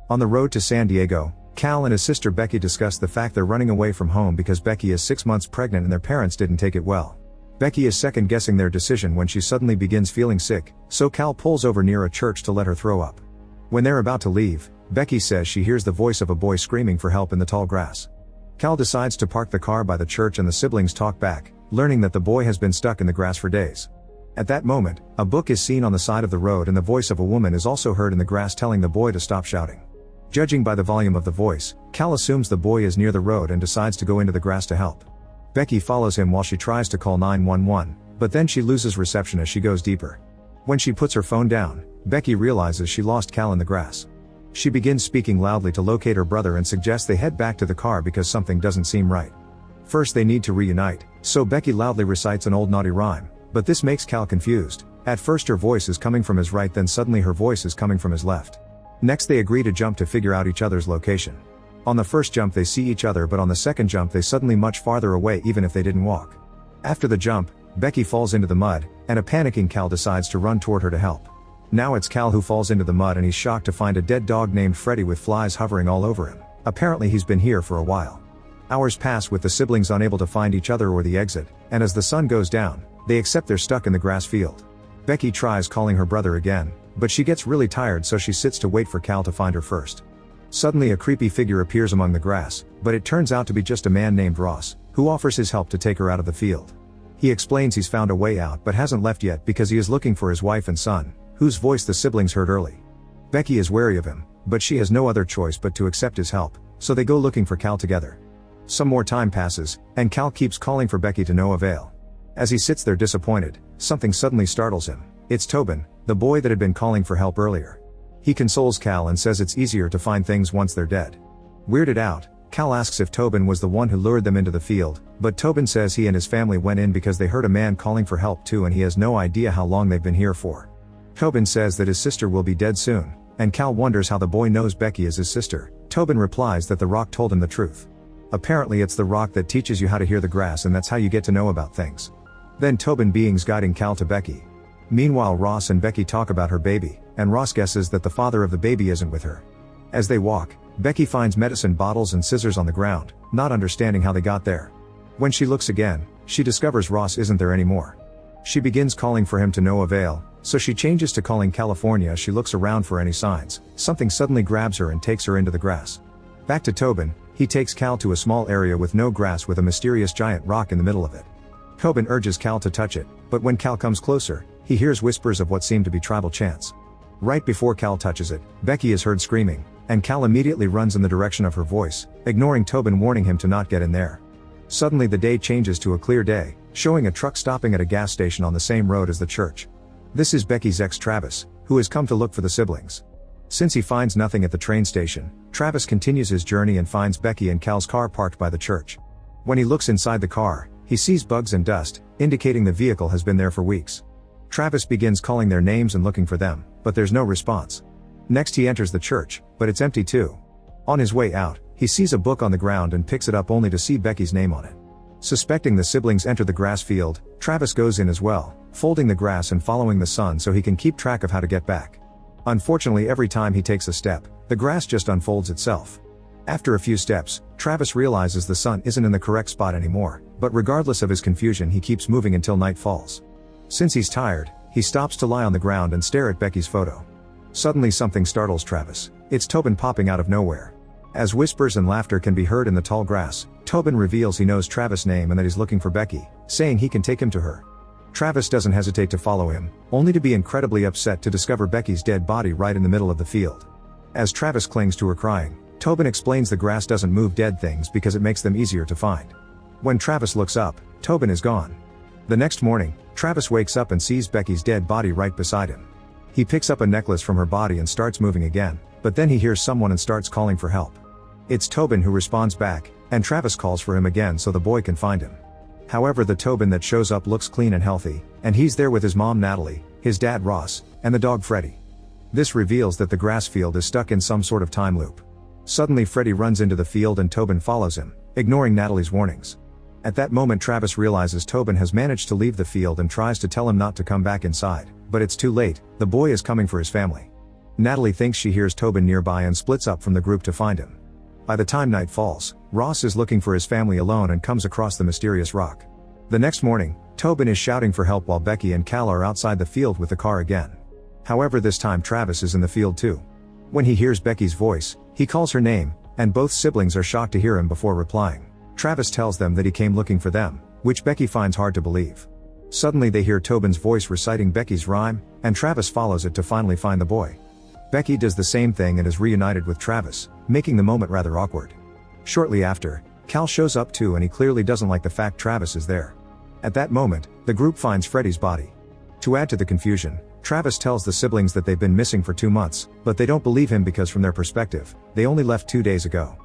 On the road to San Diego, Cal and his sister Becky discuss the fact they're running away from home because Becky is 6 months pregnant and their parents didn't take it well. Becky is second-guessing their decision when she suddenly begins feeling sick, so Cal pulls over near a church to let her throw up. When they're about to leave, Becky says she hears the voice of a boy screaming for help in the tall grass. Cal decides to park the car by the church and the siblings talk back, learning that the boy has been stuck in the grass for days. At that moment, a book is seen on the side of the road and the voice of a woman is also heard in the grass telling the boy to stop shouting. Judging by the volume of the voice, Cal assumes the boy is near the road and decides to go into the grass to help. Becky follows him while she tries to call 911, but then she loses reception as she goes deeper. When she puts her phone down, Becky realizes she lost Cal in the grass. She begins speaking loudly to locate her brother and suggests they head back to the car because something doesn't seem right. First they need to reunite, so Becky loudly recites an old naughty rhyme, but this makes Cal confused. At first her voice is coming from his right, then suddenly her voice is coming from his left. Next they agree to jump to figure out each other's location. On the first jump they see each other, but on the second jump they suddenly much farther away even if they didn't walk. After the jump, Becky falls into the mud, and a panicking Cal decides to run toward her to help. Now it's Cal who falls into the mud and he's shocked to find a dead dog named Freddy with flies hovering all over him. Apparently he's been here for a while. Hours pass with the siblings unable to find each other or the exit, and as the sun goes down, they accept they're stuck in the grass field. Becky tries calling her brother again, but she gets really tired so she sits to wait for Cal to find her first. Suddenly a creepy figure appears among the grass, but it turns out to be just a man named Ross, who offers his help to take her out of the field. He explains he's found a way out but hasn't left yet because he is looking for his wife and son, whose voice the siblings heard early. Becky is wary of him, but she has no other choice but to accept his help, so they go looking for Cal together. Some more time passes, and Cal keeps calling for Becky to no avail. As he sits there disappointed, something suddenly startles him. It's Tobin, the boy that had been calling for help earlier. He consoles Cal and says it's easier to find things once they're dead. Weirded out, Cal asks if Tobin was the one who lured them into the field, but Tobin says he and his family went in because they heard a man calling for help too and he has no idea how long they've been here for. Tobin says that his sister will be dead soon, and Cal wonders how the boy knows Becky is his sister. Tobin replies that the rock told him the truth. Apparently it's the rock that teaches you how to hear the grass and that's how you get to know about things. Then Tobin beings guiding Cal to Becky. Meanwhile Ross and Becky talk about her baby, and Ross guesses that the father of the baby isn't with her. As they walk, Becky finds medicine bottles and scissors on the ground, not understanding how they got there. When she looks again, she discovers Ross isn't there anymore. She begins calling for him to no avail, so she changes to calling California as she looks around for any signs. Something suddenly grabs her and takes her into the grass. Back to Tobin, he takes Cal to a small area with no grass with a mysterious giant rock in the middle of it. Tobin urges Cal to touch it, but when Cal comes closer, he hears whispers of what seem to be tribal chants. Right before Cal touches it, Becky is heard screaming, and Cal immediately runs in the direction of her voice, ignoring Tobin warning him to not get in there. Suddenly the day changes to a clear day, showing a truck stopping at a gas station on the same road as the church. This is Becky's ex Travis, who has come to look for the siblings. Since he finds nothing at the train station, Travis continues his journey and finds Becky and Cal's car parked by the church. When he looks inside the car, he sees bugs and dust, indicating the vehicle has been there for weeks. Travis begins calling their names and looking for them, but there's no response. Next he enters the church, but it's empty too. On his way out, he sees a book on the ground and picks it up only to see Becky's name on it. Suspecting the siblings enter the grass field, Travis goes in as well, folding the grass and following the sun so he can keep track of how to get back. Unfortunately every time he takes a step, the grass just unfolds itself. After a few steps, Travis realizes the sun isn't in the correct spot anymore, but regardless of his confusion he keeps moving until night falls. Since he's tired, he stops to lie on the ground and stare at Becky's photo. Suddenly something startles Travis. It's Tobin popping out of nowhere. As whispers and laughter can be heard in the tall grass, Tobin reveals he knows Travis' name and that he's looking for Becky, saying he can take him to her. Travis doesn't hesitate to follow him, only to be incredibly upset to discover Becky's dead body right in the middle of the field. As Travis clings to her crying, Tobin explains the grass doesn't move dead things because it makes them easier to find. When Travis looks up, Tobin is gone. The next morning, Travis wakes up and sees Becky's dead body right beside him. He picks up a necklace from her body and starts moving again, but then he hears someone and starts calling for help. It's Tobin who responds back, and Travis calls for him again so the boy can find him. However, the Tobin that shows up looks clean and healthy, and he's there with his mom Natalie, his dad Ross, and the dog Freddy. This reveals that the grass field is stuck in some sort of time loop. Suddenly Freddy runs into the field and Tobin follows him, ignoring Natalie's warnings. At that moment Travis realizes Tobin has managed to leave the field and tries to tell him not to come back inside, but it's too late, the boy is coming for his family. Natalie thinks she hears Tobin nearby and splits up from the group to find him. By the time night falls, Ross is looking for his family alone and comes across the mysterious rock. The next morning, Tobin is shouting for help while Becky and Cal are outside the field with the car again. However, this time Travis is in the field too. When he hears Becky's voice, he calls her name, and both siblings are shocked to hear him before replying. Travis tells them that he came looking for them, which Becky finds hard to believe. Suddenly they hear Tobin's voice reciting Becky's rhyme, and Travis follows it to finally find the boy. Becky does the same thing and is reunited with Travis, making the moment rather awkward. Shortly after, Cal shows up too and he clearly doesn't like the fact Travis is there. At that moment, the group finds Freddy's body. To add to the confusion, Travis tells the siblings that they've been missing for 2 months, but they don't believe him because from their perspective, they only left 2 days ago.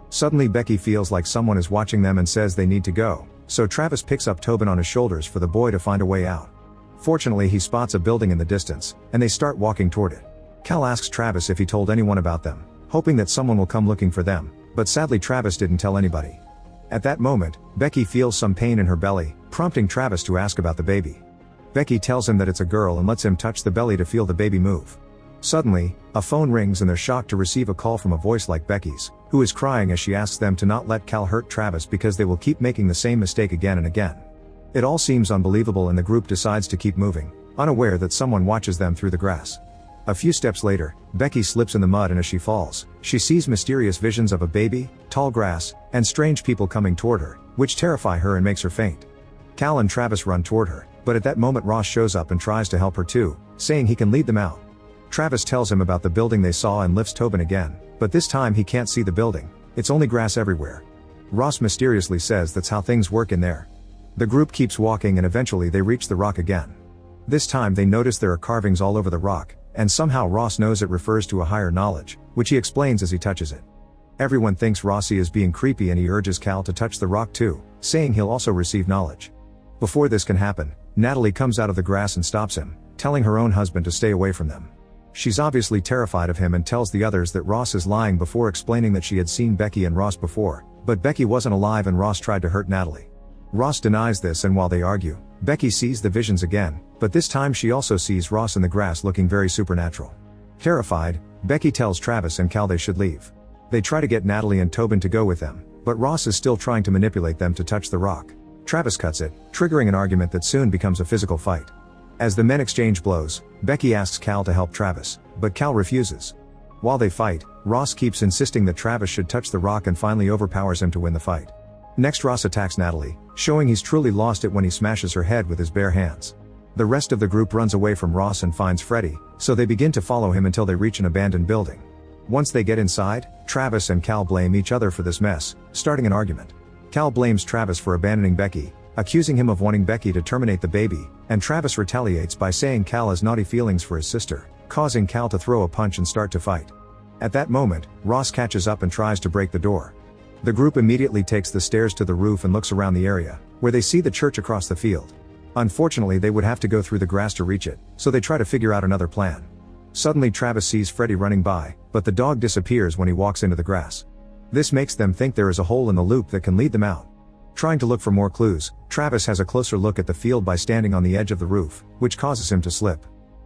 Suddenly Becky feels like someone is watching them and says they need to go, so Travis picks up Tobin on his shoulders for the boy to find a way out. Fortunately, he spots a building in the distance, and they start walking toward it. Cal asks Travis if he told anyone about them, hoping that someone will come looking for them, but sadly Travis didn't tell anybody. At that moment, Becky feels some pain in her belly, prompting Travis to ask about the baby. Becky tells him that it's a girl and lets him touch the belly to feel the baby move. Suddenly, a phone rings and they're shocked to receive a call from a voice like Becky's, who is crying as she asks them to not let Cal hurt Travis because they will keep making the same mistake again and again. It all seems unbelievable and the group decides to keep moving, unaware that someone watches them through the grass. A few steps later, Becky slips in the mud and as she falls, she sees mysterious visions of a baby, tall grass, and strange people coming toward her, which terrify her and makes her faint. Cal and Travis run toward her, but at that moment Ross shows up and tries to help her too, saying he can lead them out. Travis tells him about the building they saw and lifts Tobin again, but this time he can't see the building, it's only grass everywhere. Ross mysteriously says that's how things work in there. The group keeps walking and eventually they reach the rock again. This time they notice there are carvings all over the rock, and somehow Ross knows it refers to a higher knowledge, which he explains as he touches it. Everyone thinks Rossi is being creepy and he urges Cal to touch the rock too, saying he'll also receive knowledge. Before this can happen, Natalie comes out of the grass and stops him, telling her own husband to stay away from them. She's obviously terrified of him and tells the others that Ross is lying before explaining that she had seen Becky and Ross before, but Becky wasn't alive and Ross tried to hurt Natalie. Ross denies this and while they argue, Becky sees the visions again, but this time she also sees Ross in the grass looking very supernatural. Terrified, Becky tells Travis and Cal they should leave. They try to get Natalie and Tobin to go with them, but Ross is still trying to manipulate them to touch the rock. Travis cuts it, triggering an argument that soon becomes a physical fight. As the men exchange blows, Becky asks Cal to help Travis, but Cal refuses. While they fight, Ross keeps insisting that Travis should touch the rock and finally overpowers him to win the fight. Next Ross attacks Natalie, showing he's truly lost it when he smashes her head with his bare hands. The rest of the group runs away from Ross and finds Freddy, so they begin to follow him until they reach an abandoned building. Once they get inside, Travis and Cal blame each other for this mess, starting an argument. Cal blames Travis for abandoning Becky, accusing him of wanting Becky to terminate the baby, and Travis retaliates by saying Cal has naughty feelings for his sister, causing Cal to throw a punch and start to fight. At that moment, Ross catches up and tries to break the door. The group immediately takes the stairs to the roof and looks around the area, where they see the church across the field. Unfortunately, they would have to go through the grass to reach it, so they try to figure out another plan. Suddenly Travis sees Freddy running by, but the dog disappears when he walks into the grass. This makes them think there is a hole in the loop that can lead them out. Trying to look for more clues, Travis has a closer look at the field by standing on the edge of the roof, which causes him to slip.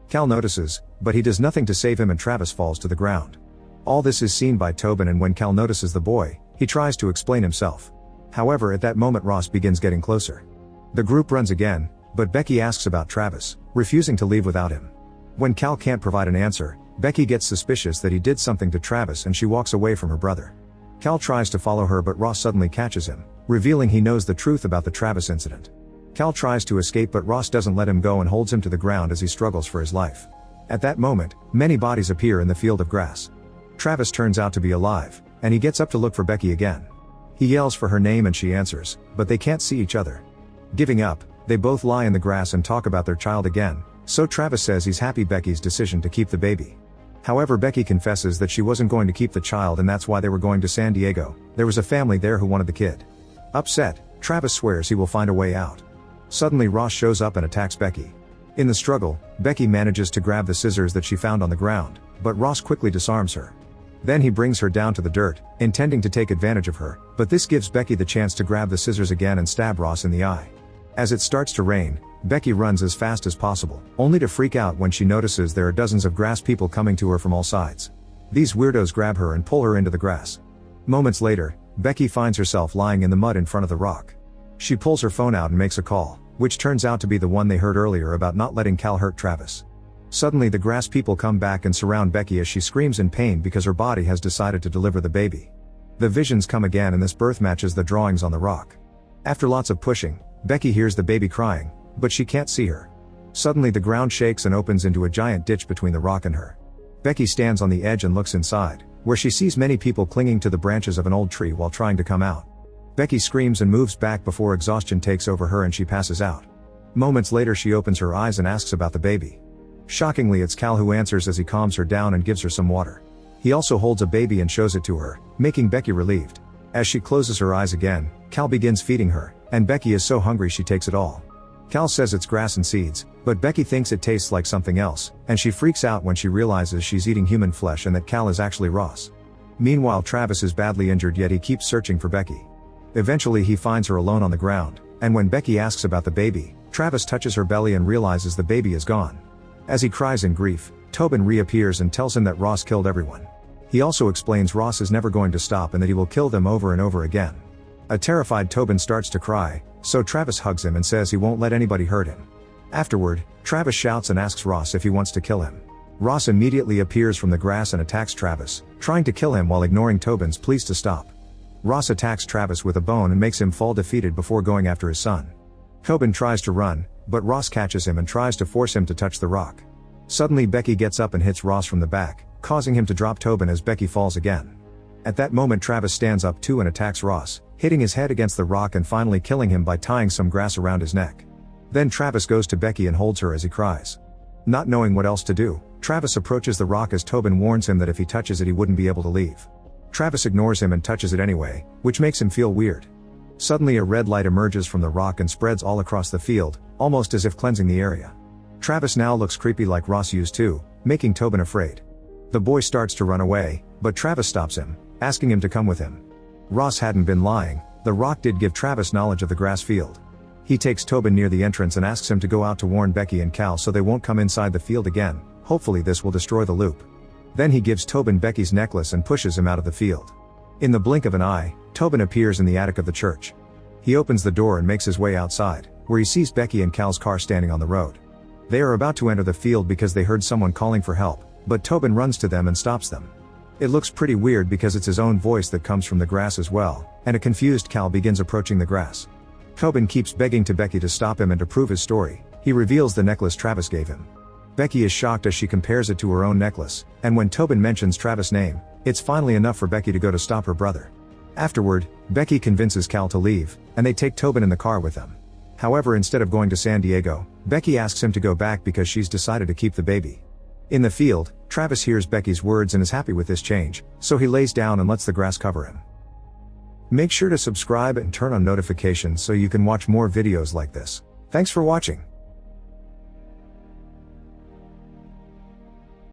Cal notices, but he does nothing to save him and Travis falls to the ground. All this is seen by Tobin and when Cal notices the boy, he tries to explain himself. However, at that moment Ross begins getting closer. The group runs again, but Becky asks about Travis, refusing to leave without him. When Cal can't provide an answer, Becky gets suspicious that he did something to Travis and she walks away from her brother. Cal tries to follow her but Ross suddenly catches him, revealing he knows the truth about the Travis incident. Cal tries to escape but Ross doesn't let him go and holds him to the ground as he struggles for his life. At that moment, many bodies appear in the field of grass. Travis turns out to be alive, and he gets up to look for Becky again. He yells for her name and she answers, but they can't see each other. Giving up, they both lie in the grass and talk about their child again, so Travis says he's happy Becky's decision to keep the baby. However, Becky confesses that she wasn't going to keep the child and that's why they were going to San Diego. There was a family there who wanted the kid. Upset, Travis swears he will find a way out. Suddenly Ross shows up and attacks Becky. In the struggle, Becky manages to grab the scissors that she found on the ground, but Ross quickly disarms her. Then he brings her down to the dirt, intending to take advantage of her, but this gives Becky the chance to grab the scissors again and stab Ross in the eye. As it starts to rain, Becky runs as fast as possible, only to freak out when she notices there are dozens of grass people coming to her from all sides. These weirdos grab her and pull her into the grass. Moments later, Becky finds herself lying in the mud in front of the rock. She pulls her phone out and makes a call, which turns out to be the one they heard earlier about not letting Cal hurt Travis. Suddenly the grass people come back and surround Becky as she screams in pain because her body has decided to deliver the baby. The visions come again and this birth matches the drawings on the rock. After lots of pushing, Becky hears the baby crying, but she can't see her. Suddenly the ground shakes and opens into a giant ditch between the rock and her. Becky stands on the edge and looks inside, where she sees many people clinging to the branches of an old tree while trying to come out. Becky screams and moves back before exhaustion takes over her and she passes out. Moments later she opens her eyes and asks about the baby. Shockingly, it's Cal who answers as he calms her down and gives her some water. He also holds a baby and shows it to her, making Becky relieved. As she closes her eyes again, Cal begins feeding her, and Becky is so hungry she takes it all. Cal says it's grass and seeds, but Becky thinks it tastes like something else, and she freaks out when she realizes she's eating human flesh and that Cal is actually Ross. Meanwhile, Travis is badly injured, yet he keeps searching for Becky. Eventually he finds her alone on the ground, and when Becky asks about the baby, Travis touches her belly and realizes the baby is gone. As he cries in grief, Tobin reappears and tells him that Ross killed everyone. He also explains Ross is never going to stop and that he will kill them over and over again. A terrified Tobin starts to cry, so Travis hugs him and says he won't let anybody hurt him. Afterward, Travis shouts and asks Ross if he wants to kill him. Ross immediately appears from the grass and attacks Travis, trying to kill him while ignoring Tobin's pleas to stop. Ross attacks Travis with a bone and makes him fall defeated before going after his son. Tobin tries to run, but Ross catches him and tries to force him to touch the rock. Suddenly Becky gets up and hits Ross from the back, causing him to drop Tobin as Becky falls again. At that moment Travis stands up too and attacks Ross, hitting his head against the rock and finally killing him by tying some grass around his neck. Then Travis goes to Becky and holds her as he cries. Not knowing what else to do, Travis approaches the rock as Tobin warns him that if he touches it he wouldn't be able to leave. Travis ignores him and touches it anyway, which makes him feel weird. Suddenly a red light emerges from the rock and spreads all across the field, almost as if cleansing the area. Travis now looks creepy like Ross used to, making Tobin afraid. The boy starts to run away, but Travis stops him, asking him to come with him. Ross hadn't been lying, the rock did give Travis knowledge of the grass field. He takes Tobin near the entrance and asks him to go out to warn Becky and Cal so they won't come inside the field again. Hopefully this will destroy the loop. Then he gives Tobin Becky's necklace and pushes him out of the field. In the blink of an eye, Tobin appears in the attic of the church. He opens the door and makes his way outside, where he sees Becky and Cal's car standing on the road. They are about to enter the field because they heard someone calling for help, but Tobin runs to them and stops them. It looks pretty weird because it's his own voice that comes from the grass as well, and a confused Cal begins approaching the grass. Tobin keeps begging to Becky to stop him and to prove his story. He reveals the necklace Travis gave him. Becky is shocked as she compares it to her own necklace, and when Tobin mentions Travis' name, it's finally enough for Becky to go to stop her brother. Afterward, Becky convinces Cal to leave, and they take Tobin in the car with them. However, instead of going to San Diego, Becky asks him to go back because she's decided to keep the baby. In the field, Travis hears Becky's words and is happy with this change, so he lays down and lets the grass cover him. Make sure to subscribe and turn on notifications so you can watch more videos like this. Thanks for watching.